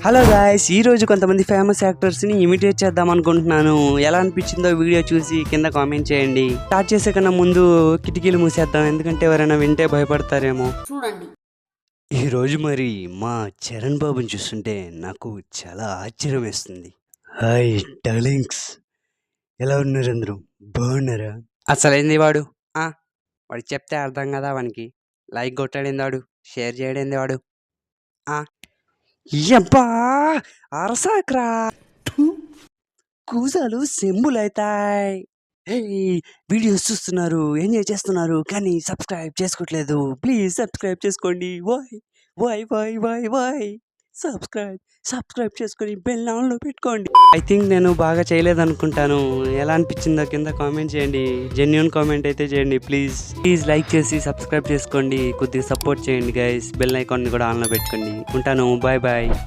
Hello guys, ఈరోజు కొంతమంది famous యాక్టర్స్ని imitate చేద్దాం అనుకుంటున్నాను. ఎలా అనిపించిందో వీడియో చూసి కింద కామెంట్ చేయండి. స్టార్ట్ చేసే కన్నా ముందు కిటికీలు మూసేద్దాం, ఎందుకంటే ఎవరైనా వింటే భయపడతారేమో. చూడండి, ఈరోజు మరి మా చరణ్ బాబుని చూస్తుంటే నాకు చాలా ఆశ్చర్యం వేస్తుంది. హాయ్ డార్లింగ్స్, ఎలా ఉన్నారు అందరూ? బాగున్నారా? అసలేంది వాడు వాడికి చెప్తే అర్థం కదా వానికి. లైక్ కొట్టాడేంది వాడు, షేర్ చేయడేంది వాడు. యబ్బా అరసాక్రా, కూజాలు సెంబులైతాయి. వీడియోస్ చూస్తున్నారు, ఎంజాయ్ చేస్తున్నారు, కానీ సబ్స్క్రైబ్ చేసుకోవట్లేదు. ప్లీజ్ సబ్స్క్రైబ్ చేసుకోండి. వై సబ్స్క్రైబ్ చేసుకొని బెల్ ఆన్లో పెట్టుకోండి. ఐ థింక్ నేను బాగా చేయలేదనుకుంటాను. ఎలా అనిపించిందో కింద కామెంట్ చేయండి. జెన్యూన్ కామెంట్ అయితే చేయండి ప్లీజ్ లైక్ చేసి సబ్స్క్రైబ్ చేసుకోండి. కొద్దిగా సపోర్ట్ చేయండి గైస్. బెల్ ఐకాన్ని కూడా ఆన్లో పెట్టుకోండి. ఉంటాను, బాయ్.